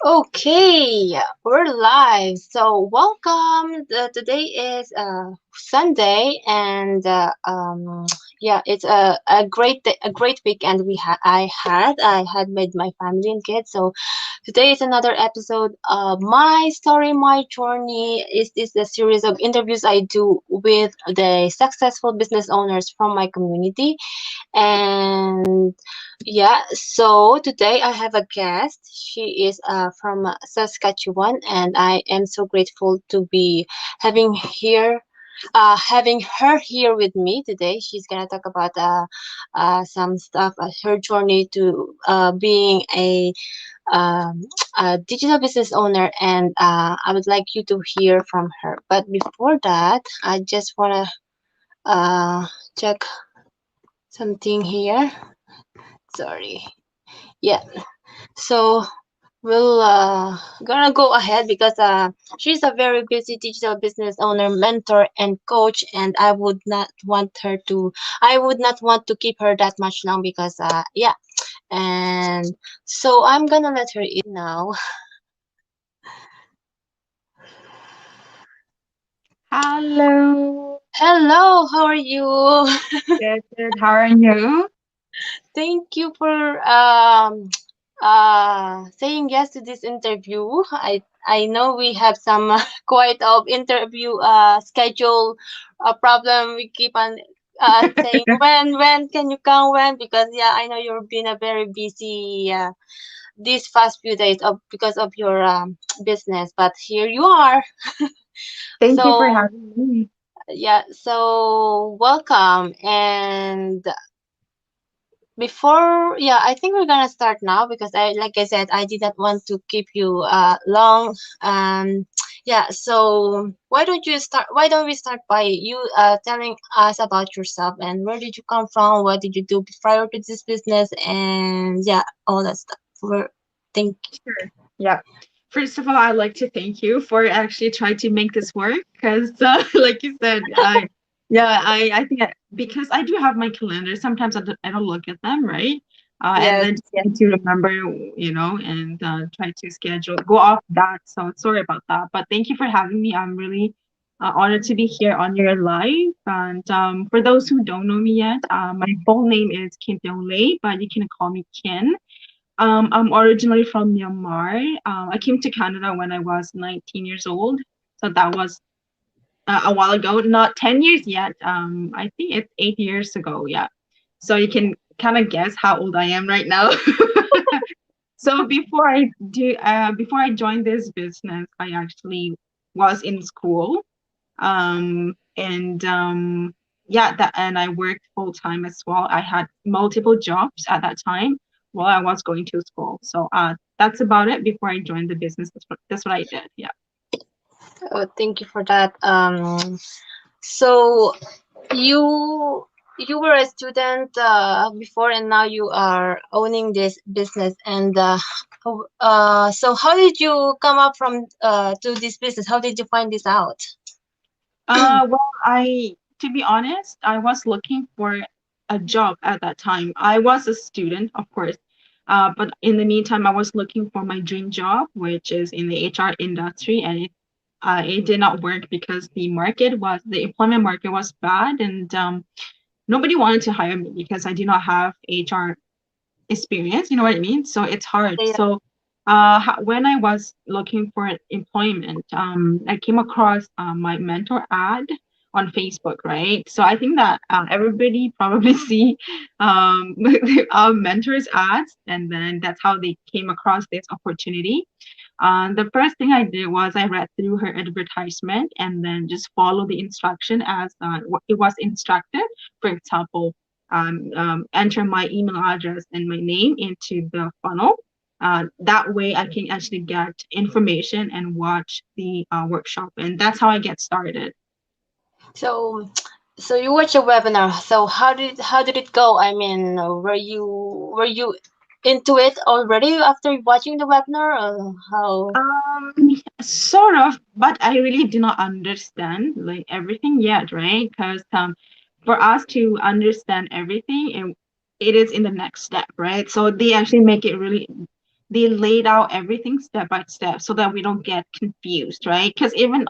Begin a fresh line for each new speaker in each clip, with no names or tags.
Okay, we're live. So welcome. Today is Sunday, and yeah, it's a great weekend I had with my family and kids. So today is another episode of my story, my journey. Is this the series of interviews I do with the successful business owners from my community, and yeah, so today I have a guest. She is from Saskatchewan, and I am so grateful to be having here. Having her here with me today. She's gonna talk about some stuff, her journey to being um, a digital business owner, and I would like you to hear from her. But before that, I just wanna check something here. Sorry. Yeah. So we'll gonna go ahead because she's a very busy digital business owner, mentor, and coach, and I would not want to keep her that much long because yeah. And so I'm gonna let her in now.
Hello.
Hello, how are you?
Good, good. How are you?
Thank you for saying yes to this interview. I know we have some quite of interview schedule problem. We keep on saying when can you come when, because yeah, I know you've been a very busy these past few days of because of your business, but here you are.
Thank you for
So
having me.
yeah, so welcome. And before, yeah, I think we're gonna start now because like I said, I did not want to keep you long. Yeah, so why don't we start by you telling us about yourself, and where did you come from, what did you do prior to this business, and yeah, all that stuff. Thank
Sure. Yeah. First of all, I'd like to thank you for actually trying to make this work because, like you said, I think because I do have my calendar. Sometimes I don't look at them, right? And
Yes,
then just
yes.
need to remember, and try to schedule, go off that. So sorry about that. But thank you for having me. I'm really honored to be here on your live. And for those who don't know me yet, my full name is Kim Pyong Lei, but you can call me Kin. I'm originally from Myanmar. I came to Canada when I was 19 years old. So that was a while ago, not 10 years yet. I think it's 8 years ago. Yeah. So you can kind of guess how old I am right now. So before I joined this business, I actually was in school. And yeah, and I worked full time as well. I had multiple jobs at that time while I was going to school. So that's about it before I joined the business. That's what I did. Yeah.
Oh, thank you for that. So you you were a student before, and now you are owning this business. And so how did you come up from to this business? How did you find this out?
Well, to be honest, I was looking for a job at that time. I was a student, of course, but in the meantime, I was looking for my dream job, which is in the HR industry, and it did not work because the employment market was bad, and nobody wanted to hire me because I do not have HR experience. You know what I mean? So it's hard.
Yeah.
So when I was looking for employment, I came across my mentor ad on Facebook, right? So I think that everybody probably see our mentors ads, and then that's how they came across this opportunity. The first thing I did was I read through her advertisement and then just follow the instruction as what it was instructed. For example, enter my email address and my name into the funnel. That way, I can actually get information and watch the workshop, and that's how I get started.
So so you watched a webinar. So how did it go? I mean, were you into it already after watching the webinar? Or how?
Sort of, but I really do not understand like everything yet, right? Because for us to understand everything, it is in the next step, right? So they actually make it really they laid out everything step by step so that we don't get confused, right? Because even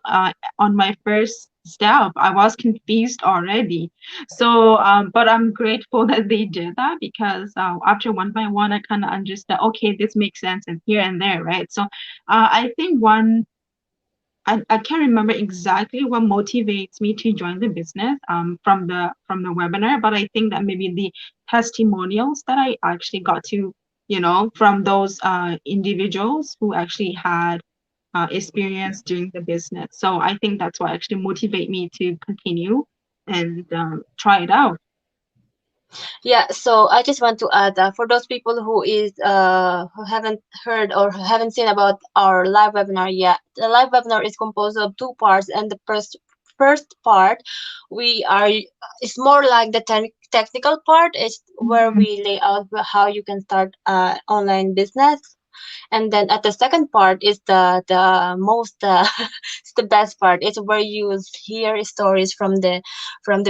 on my first step, I was confused already. So, but I'm grateful that they did that because after one by one, I kind of understood, okay, this makes sense and here and there, right? So, I think I can't remember exactly what motivates me to join the business from the webinar, but I think that maybe the testimonials that I actually got to, from those individuals who actually had experience doing the business. So I think that's what actually motivate me to continue and try it out.
Yeah, so I just want to add that for those people who haven't heard or who haven't seen about our live webinar yet, the live webinar is composed of two parts, and the first part we are it's more like the technical part is where
Mhm.
we lay out how you can start online business, and then at the second part is the most it's the best part. It's where you hear stories from the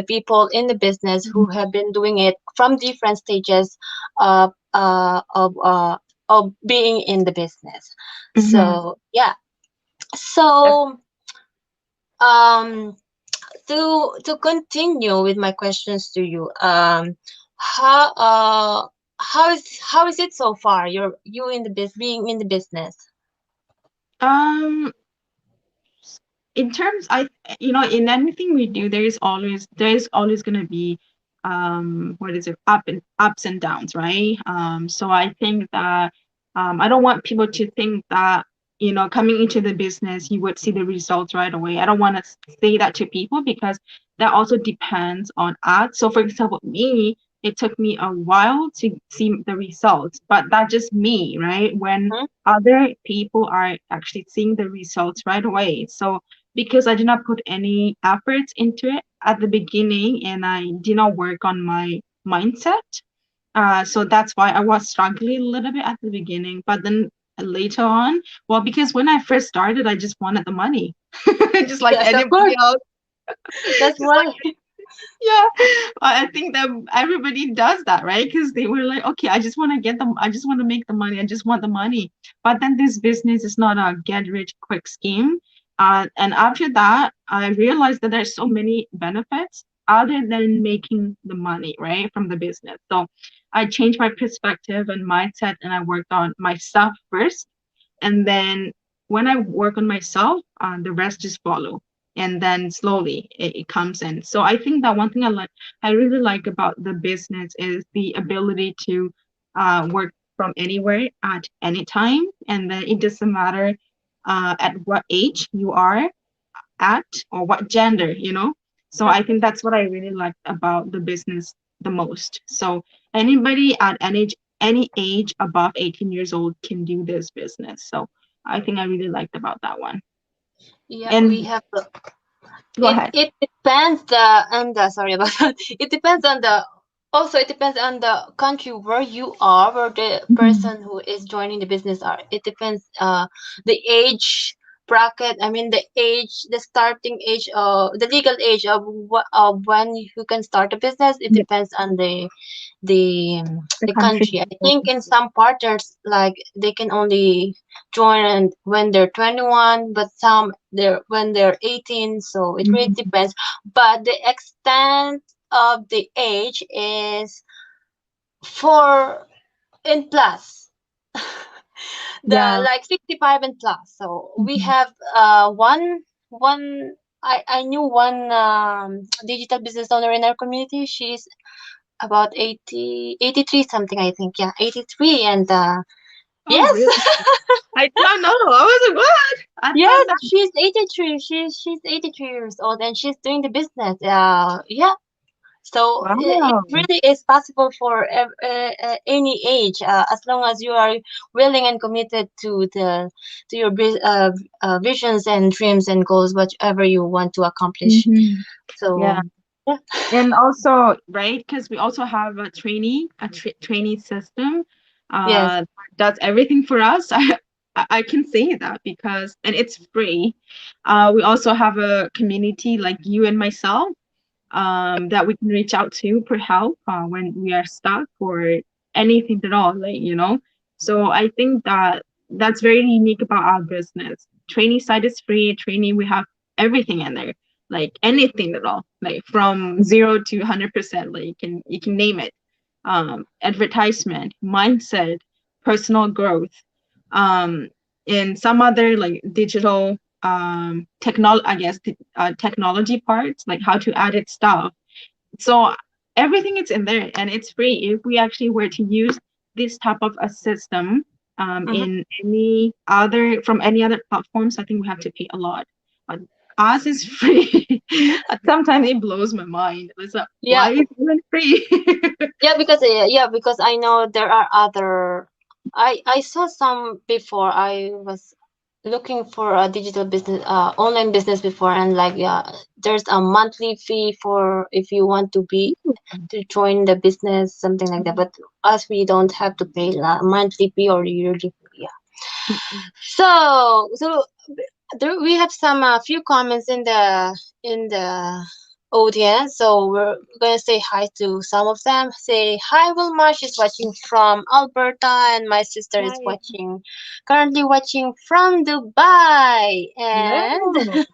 people in the business who have been doing it from different stages of of being in the business.
Mhm.
So yeah, so um to continue with my questions to you, how how is it so far, you in the being in the business?
Um, in terms I in anything we do there is always going to be what is it ups and downs, right? So I think that I don't want people to think that coming into the business you would see the results right away. I don't want to say that to people because that also depends on us. So for example, me, it took me a while to see the results, but that's just me, right? When
Hmm?
other people are actually seeing the results right away. So because I did not put any efforts into it at the beginning and I did not work on my mindset. So that's why I was struggling a little bit at the beginning. But then later on, well, because when I first started, I just wanted the money, just like
Yes, of
anybody
course.
else.
That's
Just like,
why.
yeah, I think that everybody does that, right? Because they were like, okay, I just want to get them, I just want to make the money, I just want the money. But then this business is not a get rich quick scheme. And after that, I realized that there's so many benefits other than making the money, right, from the business. So I changed my perspective and mindset, and I worked on myself first, and then when I work on myself, the rest just follow, and then slowly it comes in. So I think that one thing I really like about the business is the ability to work from anywhere at any time, and then it doesn't matter at what age you are at or what gender, So I think that's what I really like about the business the most. So anybody at any age above 18 years old can do this business. So I think I really liked about that one.
Yeah, we
And
have
go ahead.
it depends the and sorry about that. It depends on the also it depends on the country where you are, where the
Mhm.
person who is joining the business are. It depends the age bracket. I mean the age, the starting age, the legal age of when you can start a business. It
Yeah,
depends on
the
the
country.
country. I think in some parts there's like they can only join when they're 21, but some they're when they're 18. So it really
Mhm.
depends. But the extent of the age is four and plus. The
Yeah.
like 65 and plus. So we
Mhm.
have one I knew one digital business owner in our community. She's about 83 something, I think. Yeah, 83. And
Oh,
yes.
really? I did not know. I was like, what? I thought
Yes,
that.
she's 83. She's 83 years old and she's doing the business. Yeah. So it
Wow.
really is possible for any age, as long as you are willing and committed to your visions and dreams and goals, whatever you want to accomplish.
Mhm. Yeah.
So yeah.
And also, right, because we also have trainee system
Yes.
that's everything for us. I can say that because and it's free. We also have a community like you and myself that we can reach out to for help when we are stuck or anything at all, like So I think that that's very unique about our business. Trainee side is free. Trainee, we have everything in there, like anything at all, like from 0 to 100%. Like you can name it. Advertisement, mindset, personal growth, um, and some other like digital technology. I guess technology parts, like how to edit stuff. So everything is in there and it's free. If we actually were to use this type of a system
Mm-hmm.
in any other from any other platforms, I think we have to pay a lot. But ours is free. Sometimes it blows my mind. It's like,
Yeah,
why is it even free?
because I know there are other. I saw some before. I was looking for a digital business, online business before, and like yeah, there's a monthly fee for if you want to be to join the business, something like that. But us, we don't have to pay a monthly fee or yearly fee. Yeah. So there we have some few comments in the audience, so we're gonna say hi to some of them. Say hi, Wilmar. She's watching from Alberta, and my sister is
Hi.
watching, currently watching from Dubai, and
Hello.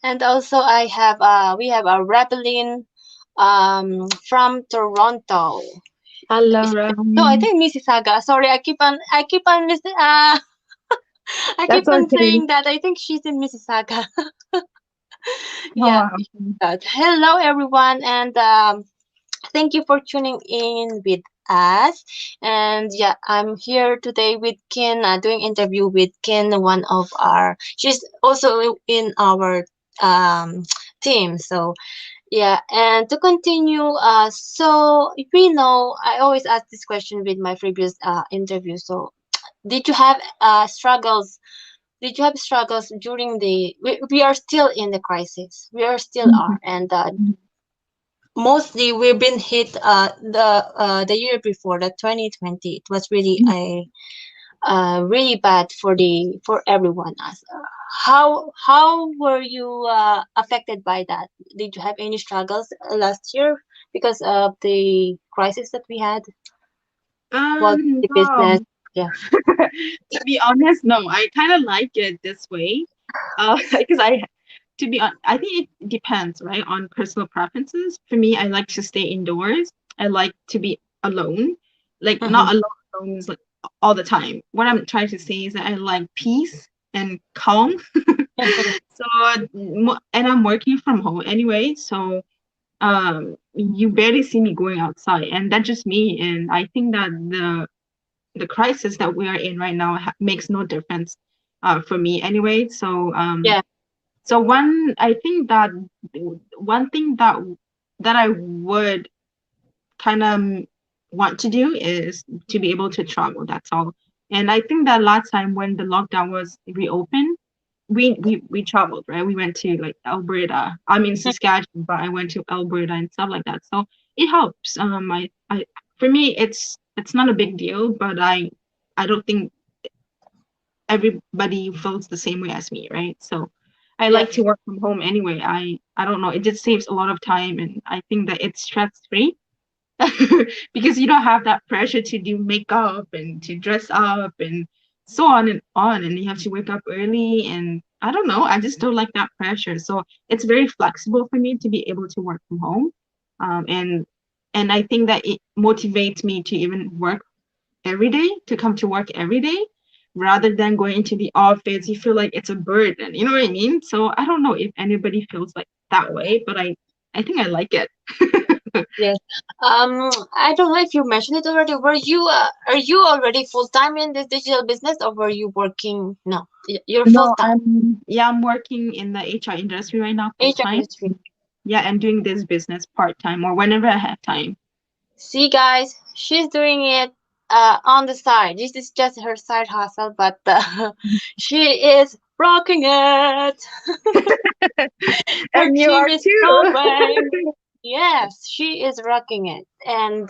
and also I have we have a Rebelline from Toronto.
Hello,
Is- No, I
Ram.
think Mississauga. Sorry, I keep on missing. I keep
That's
on
okay.
saying that. I think she's in Mississauga. Yeah.
Oh, okay.
Hello, everyone, and thank you for tuning in with us. And yeah, I'm here today with Ken, doing interview with Ken, one of our. She's also in our team. So yeah, and to continue, so we know I always ask this question with my previous interview. So did you have struggles did you have struggles during we are still in the crisis, we are still are, and mostly we've been hit the year before, the 2020. It was really a really bad for the for everyone. As how were you affected by that? Did you have any struggles last year because of the crisis that we had? Was the business?
No.
Yeah.
To be honest, no. I kind of like it this way. Because to be on, I think it depends, right, on personal preferences. For me, I like to stay indoors. I like to be alone, like
Mm-hmm.
not alone is like all the time. What I'm trying to say is that I like peace and calm. So, and I'm working from home anyway, so you barely see me going outside, and that's just me. And I think that the crisis that we are in right now makes no difference for me anyway. So
Yeah.
so one I think that one thing that I would kind of want to do is to be able to travel. That's all. And I think that last time when the lockdown was reopened, we traveled, right? We went to like Alberta. I'm in Saskatchewan, but I went to Alberta and stuff like that. So it helps. I for me it's not a big deal, but I don't think everybody feels the same way as me, right? So I
Yeah.
like to work from home anyway. I don't know, it just saves a lot of time and I think that it's stress free because you don't have that pressure to do makeup and to dress up and so on and you have to wake up early and I don't know, I just don't like that pressure. So it's very flexible for me to be able to work from home. And I think that it motivates me to even work every day, to come to work every day rather than going into the office. You feel like it's a burden, you know what I mean? So I don't know if anybody feels like that way, but I think I like it.
Yes. I don't know if you mentioned it already. Are you already full time in this digital business, or were you working? No, you're full
No,
time.
I'm working in the HR industry right now full
HR
time.
industry.
Yeah, I'm doing this business part time or whenever I have time.
See, guys, she's doing it on the side. This is just her side hustle, but she is rocking it. Her
And you
team
are
is
too.
growing. Yes, she is rocking it, and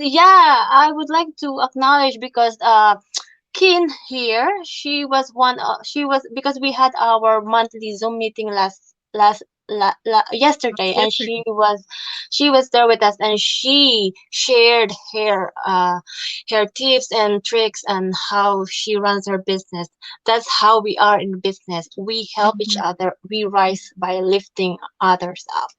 yeah, I would like to acknowledge because Kin here, she was because we had our monthly Zoom meeting yesterday, and
Yesterday.
she was there with us, and she shared her tips and tricks and how she runs her business. That's how we are in business. We help each
Mhm.
other. We rise by lifting others up.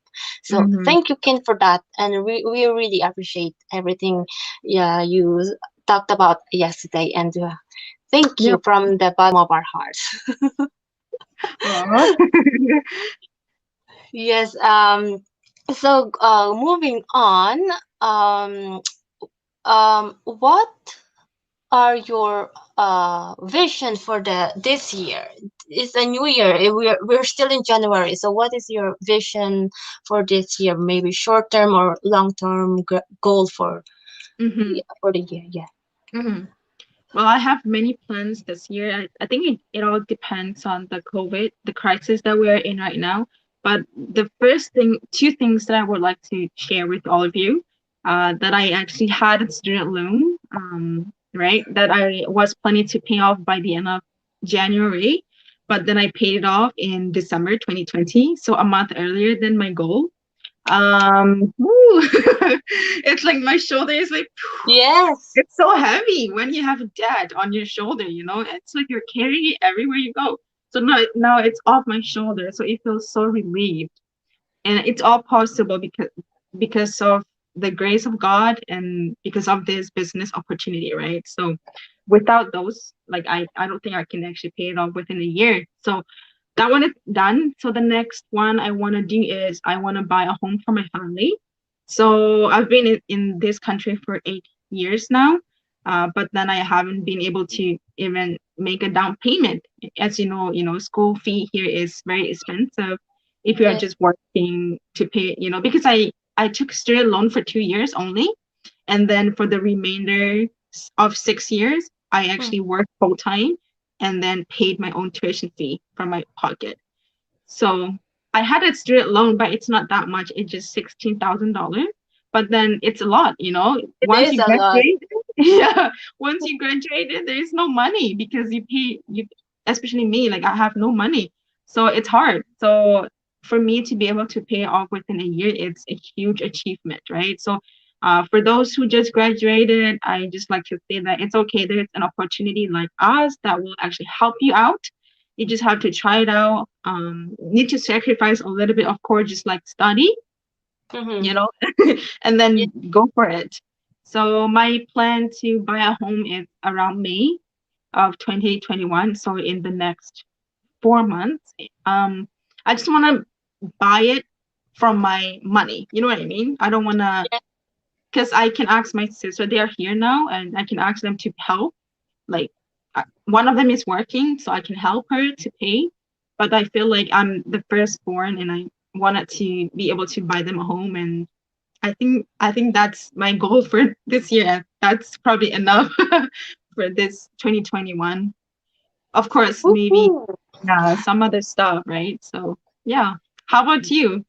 So
Mhm.
thank you, Ken, for that, and we really appreciate everything, yeah, you talked about yesterday, and thank you
Yep.
from the bottom of our hearts.
Aw.
Yes. So, moving on. Um. What are your vision for the this year? It's a new year. We're still in January. So, what is your vision for this year? Maybe short term or long term goal
Mhm.
for the year? Yeah.
Mhm. Well, I have many plans this year. I think it all depends on the COVID, the crisis that we are in right now. But the first thing, two things that I would like to share with all of you, that I actually had a student loan, right, that I was planning to pay off by the end of January, but then I paid it off in December 2020, so a month earlier than my goal. Woo, it's like my shoulder is like
Yes.
it's so heavy when you have debt on your shoulder, you know? It's like you're carrying it everywhere you go. So now it's off my shoulder. So it feels so relieved. And it's all possible because of the grace of God and because of this business opportunity, right? So without those, like I don't think I can actually pay it off within a year. So that one is done. So the next one I want to do is I want to buy a home for my family. So I've been in this country for 8 years now, but then I haven't been able to even make a down payment. As school fee here is very expensive if you are
Yeah.
just working to pay, because I took student loan for 2 years only, and then for the remainder of 6 years, I
Mm.
actually worked full time and then paid my own tuition fee from my pocket. So I had a student loan, but it's not that much. It's just $16,000. But then it's a lot,
It
Once
is
you
a lot.
graduate, yeah, once you graduated, there is no money because especially me, like I have no money. So it's hard. So for me to be able to pay off within a year, it's a huge achievement, right? So for those who just graduated, I just like to say that it's okay. There's an opportunity like us that will actually help you out. You just have to try it out. Need to sacrifice a little bit, of course, just like study,
Mm-hmm.
you know, and
Yeah.
then go for it. So my plan to buy a home is around May of 2021. So in the next 4 months, um, I just want to buy it from my money. You know what I mean? I don't want to,
Yeah.
because I can ask my sister. They are here now, and I can ask them to help. Like one of them is working, so I can help her to pay. But I feel like I'm the firstborn, and I wanted to be able to buy them a home. And I think that's my goal for this year. That's probably enough for this 2021. Of course, maybe
Woohoo.
some other stuff, right? So yeah. How about you?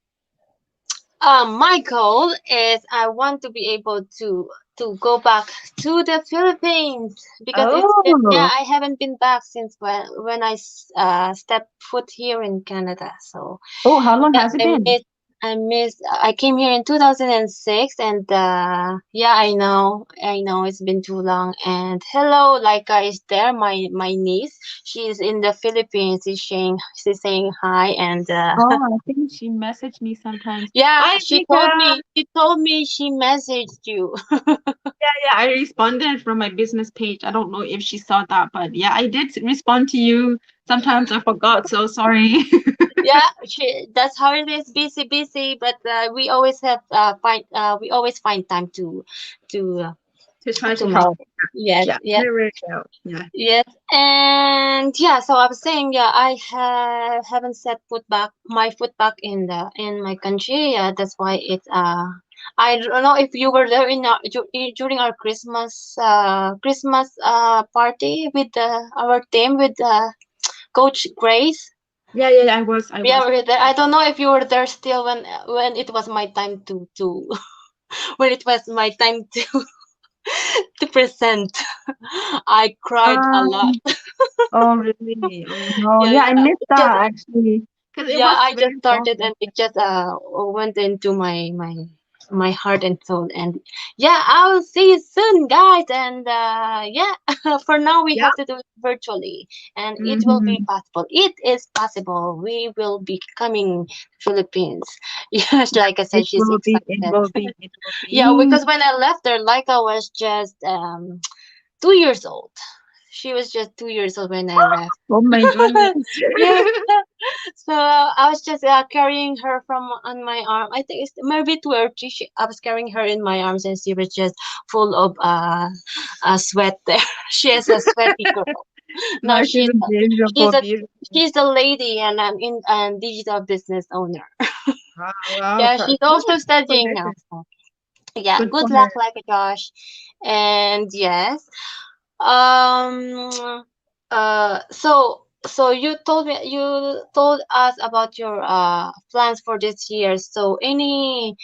My goal is I want to be able to go back to the Philippines because yeah,
Oh,
I haven't been back since when stepped foot here in Canada. So
oh, how long
yeah,
has it been?
I came here in 2006, and yeah, I know it's been too long. And hello, Laika is there, my niece. She's in the Philippines. She's saying hi, and
Oh, I think she messaged me sometimes.
yeah,
Hi, Mika.
she told me she messaged you.
Yeah, I responded from my business page. I don't know if she saw that, but yeah, I did respond to you. Sometimes I forgot, so sorry.
Yeah, that's how it is. Busy, but we always find time to uh,
To try to
to make
help.
it. Yes,
Yeah,
yes,
there we go. Yeah.
yes. And yeah, so I was saying, yeah, I haven't set foot back in the in my country. That's why it's I don't know if you were there during our Christmas party with our team with Coach Grace.
Yeah, I
Yeah,
was.
we were there. I don't know if you were there still when it was my time to when it was my time to to present. I cried a lot.
Um, oh really? Oh no.
Yeah,
Yeah, I
yeah.
missed
Because
that actually. because it
Yeah,
was
I just
very
started
focused.
and it just went into my heart and soul. And yeah, I'll see you soon, guys. And yeah, for now we
Yeah.
have to do it virtually, and it will be
Mm-hmm.
possible. It is possible. We will be coming to Philippines. Yes, like I
It
said, she's
will be. It
excited.
will be. It will
Yeah,
be.
because when I left her, like I was just 2 years old. She was just 2 years old when I left.
Oh my goodness.
Yeah. So I was just carrying her from on my arm. I think it's maybe 2 or 3. I was carrying her in my arms, and she was just full of sweat there. She is a sweaty girl.
No,
Now
she's a
she's
beautiful,
a
beautiful.
she's a lady, and I'm in a digital business owner.
Wow, wow.
Yeah, she's also
Good for
studying now.
her.
So yeah,
Good for
good luck,
her.
like Josh. And yes, um, so you told us about your plans for this year. So any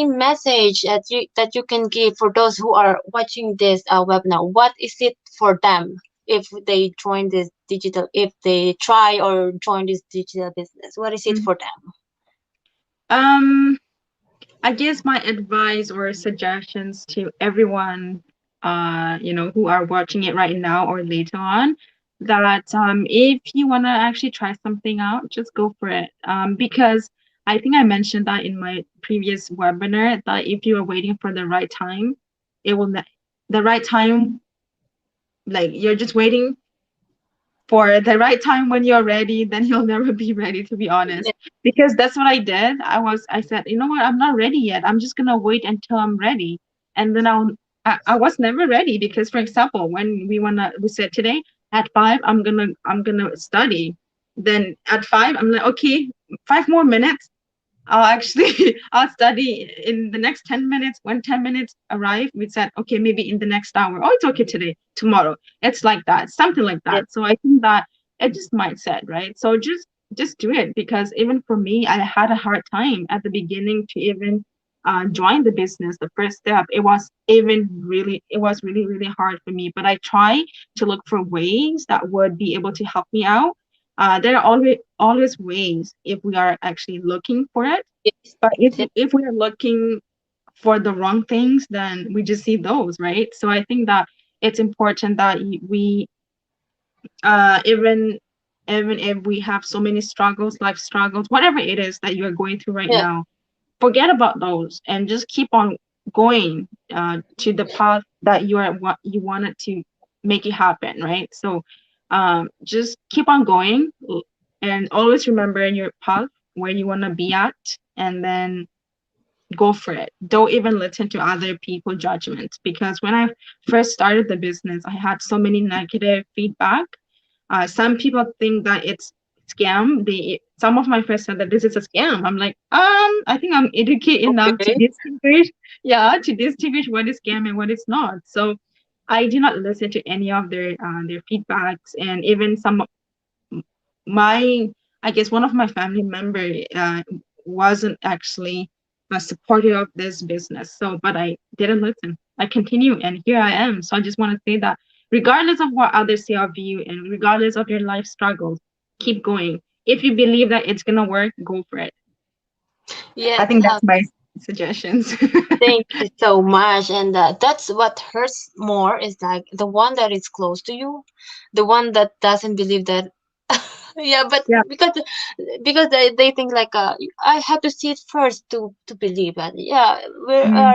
message that you can give for those who are watching this webinar? What is it for them if they join this digital, if they try or join this digital business? What is it
Mm.
for them?
Um, I guess my advice or suggestions to everyone, who are watching it right now or later on, that if you want to actually try something out, just go for it. Because I think I mentioned that in my previous webinar that if you are waiting for the right time, it will ne- the right time, like you're just waiting for the right time when you're ready, then you'll never be ready, to be honest. Because that's what I did. I said, you know what, I'm not ready yet. I'm just gonna wait until I'm ready. And then I was never ready because, for example, when we said today at 5, I'm gonna study. Then at 5, I'm like, okay, 5 more minutes. I'll actually I'll study in the next 10 minutes. When 10 minutes arrive, we said, okay, maybe in the next hour. Oh, it's okay today, tomorrow. It's like that, something like
Yeah.
that. So I think that it's just mindset, right? So just do it because even for me, I had a hard time at the beginning to even join the business. The first step, it was really, really hard for me. But I try to look for ways that would be able to help me out. There are always ways if we are actually looking for it.
Yes.
But if
Yes.
if we are looking for the wrong things, then we just see those, right? So I think that it's important that we even if we have so many struggles, life struggles, whatever it is that you are going through right
Yeah.
now, forget about those and just keep on going to the path that what you wanted to make it happen, right? So just keep on going and always remember your path where you want to be at, and then go for it. Don't even listen to other people judgments, because when I first started the business, I had so many negative feedback. Some people think that it's scam. Some of my friends said that this is a scam. I'm like, I think I'm educated enough to
Okay.
distinguish, yeah, to distinguish what is scam and what is not. So I do not listen to any of their feedbacks, and even some my I guess one of my family member wasn't actually supportive of this business. So, but I didn't listen. I continue, and here I am. So I just want to say that regardless of what others say of you, and regardless of your life struggles, keep going. If you believe that it's gonna work, go for it. I
Yes.
think that's my suggestions.
Thank you so much. And that's what hurts more is like the one that is close to you, the one that doesn't believe that. Yeah, but
Yeah.
because they think like I have to see it first to believe it. Yeah,
Mm-hmm.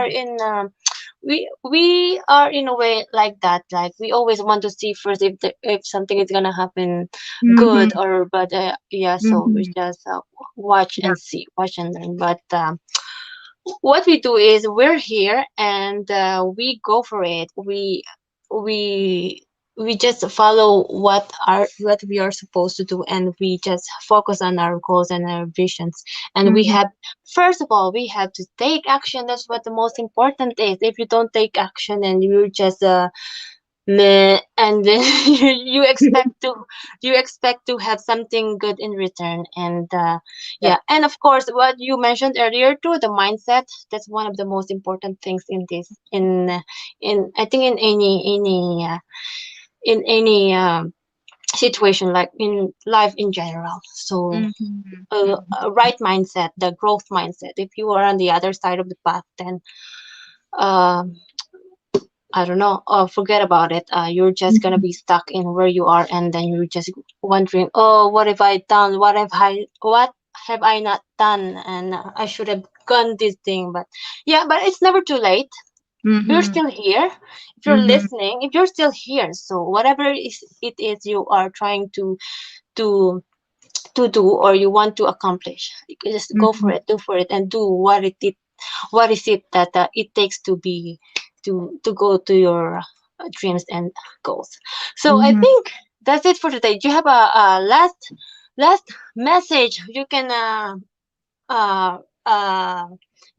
we are in a way like that. Like we always want to see first if something is gonna happen good
Mm-hmm.
or but yeah. So we
Mm-hmm.
just watch
Yeah.
and see, watch and learn. But what we do is we're here and we go for it. We just follow what we are supposed to do, and we just focus on our goals and our visions. And we
Mm-hmm.
have, first of all, we have to take action. That's what the most important is. If you don't take action and you just meh, and then you expect to have something good in return. And
Yeah.
yeah, and of course what you mentioned earlier too, the mindset, that's one of the most important things in this, in I think in any situation, like in life in general. So
Mm-hmm. Mm-hmm.
a right mindset, the growth mindset. If you are on the other side of the path, then um I don't know, forget about it. You're just gonna
Mm-hmm.
be stuck in where you are, and then you're just wondering, oh, what have I done? What have I not done? And I should have done this thing, but yeah, but it's never too late. You're
Mm-hmm.
still here. If you're
Mm-hmm.
listening, if you're still here, so whatever it is you are trying to to do or you want to accomplish, you can just go for
Mm-hmm.
it, do for it, and do what is it that it takes to be to go to your dreams and goals. So I
Mm-hmm.
think that's it for today. Do you have a last message you can uh, uh,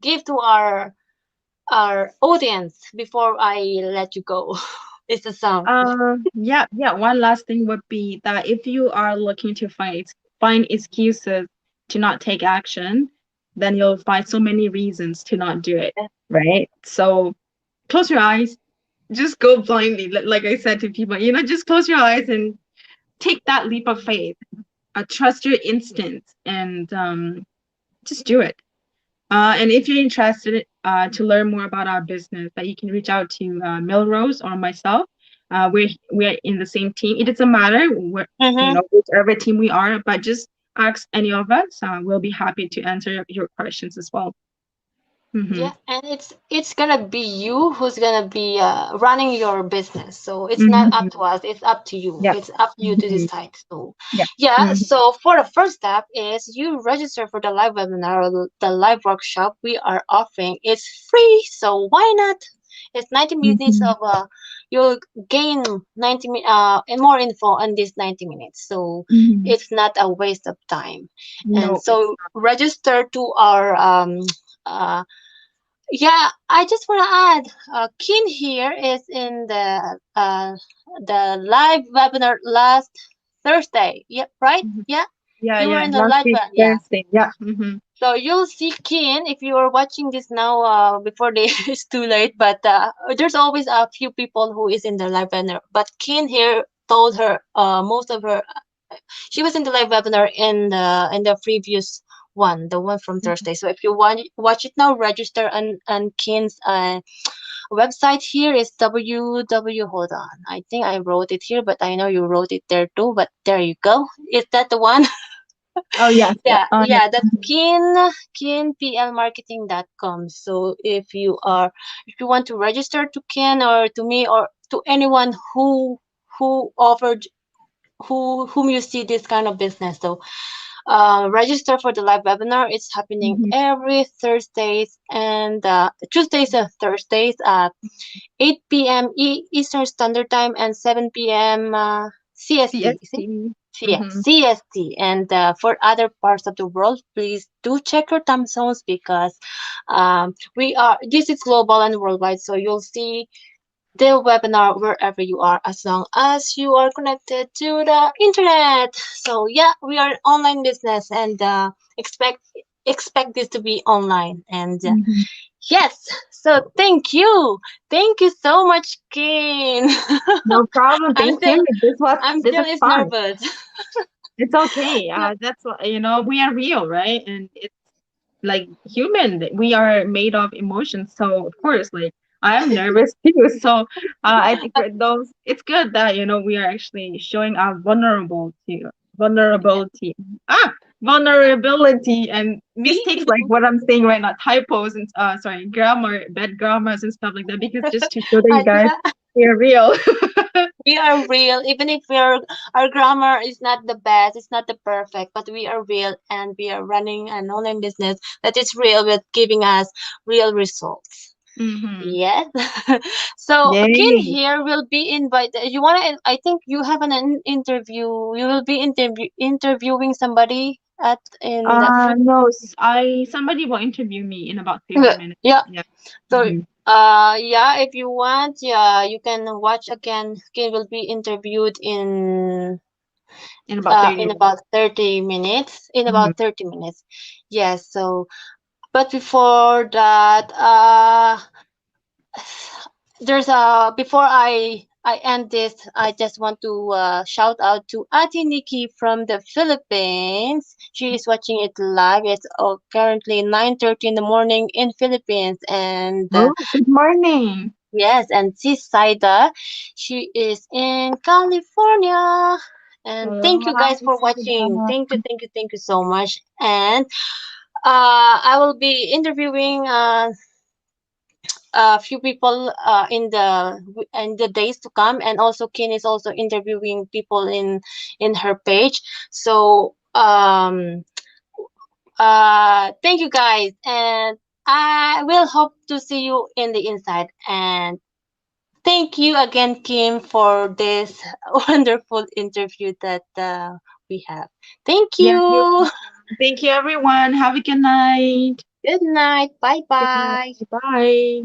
give to our audience before I let you go? It's a song.
Yeah, yeah. One last thing would be that if you are looking to find excuses to not take action, then you'll find so many reasons to not do it, right? So close your eyes, just go blindly. Like I said to people, just close your eyes and take that leap of faith. Trust your instincts and just do it. And if you're interested to learn more about our business, that you can reach out to Milrose or myself. We're in the same team. It doesn't matter
Mm-hmm.
whichever team we are, but just ask any of us. We'll be happy to answer your questions as well. Mm-hmm.
Yeah, and it's gonna be you who's gonna be running your business. So it's not up
Mm-hmm.
to us, it's up to you.
Yeah.
It's up to you to
Mm-hmm.
decide. So
Yeah.
yeah,
Mm-hmm.
so for the first step is you register for the live webinar or the live workshop we are offering. It's free, so why not? It's 90 minutes
Mm-hmm.
of you'll gain 90 and more info on this 90 minutes. So
Mm-hmm.
it's not a waste of time. And
No, it's
so register to our uh yeah, I just want to add, Kin here is in the live webinar last Thursday. Yeah, right?
not.
Yeah,
Yeah,
you were
yeah.
in the
Last
live.
week
Yeah.
Thursday. Yeah. Mm-hmm.
So you'll see Kin if you are watching this now before they it's too late. But there's always a few people who is in the live webinar. But Kin here told her most of her she was in the live webinar in the previous one, the one from Thursday. So if you want watch it now, register on Kin's website here is www. Hold on, I think I wrote it here, but I know you wrote it there too. But there you go. Is that the one?
Oh yes. Yeah.
Yeah,
Oh yeah.
yeah. That's
Mm-hmm.
kinplmarketing.com. So if you want to register to Kin or to me or to anyone who offered whom you see this kind of business. So register for the live webinar. It's happening
Mm-hmm.
every Thursdays and Tuesdays and Thursdays at 8 p.m. Eastern Standard Time and 7 p.m. CST. See?
CST.
Yeah,
Mm-hmm.
CST. And for other parts of the world, please do check your time zones because this is global and worldwide. So you'll see the webinar wherever you are as long as you are connected to the internet. So yeah, we are an online business and expect this to be online and
Mm-hmm.
yes. So thank you so much, Kin.
No problem.
i'm
Thank you.
still I'm
This
still
is
is
fun.
nervous.
It's okay.
Yeah.
That's we are real, right? And it's like human. We are made of emotions, so of course, like I'm nervous too. So I think for those, it's good that we are actually showing our vulnerability, vulnerability, and mistakes like what I'm saying right now, typos and sorry, grammar, bad grammars and stuff like that, because just to show that you guys
Yeah,
are real.
we are real, even if our grammar is not the best, it's not the perfect, but we are real and we are running an online business that is real with giving us real results.
Mm-hmm.
Yes. So Kin
Yay.
here will be invited. You wanna? I think you have interview. You will be interviewing somebody at in the.
No, somebody will interview me in about 30 minutes.
Yeah.
Yeah.
So
Mm-hmm.
yeah, if you want, yeah, you can watch again. Kin will be interviewed
In about 30
in
minutes.
about 30 minutes. In
Mm-hmm.
about 30 minutes. Yes. So, but before that, there's a before I I end this, I just want to shout out to Ate Nikki from the Philippines. She is watching it live. It's currently 9:30 in the morning in Philippines, and
Oh, good morning.
yes, and Sis Saida, she is in California. And thank
Oh,
you
hi,
guys for watching.
Saida.
Thank you so much. And I will be interviewing a few people in the days to come, and also Kin is also interviewing people in her page. So thank you guys, and I will hope to see you in the inside. And thank you again, Kim, for this wonderful interview that we have. Thank
Yeah, you're
you.
welcome. Thank you, everyone. Have a good night.
Good night. Bye
Good night.
bye.
Bye.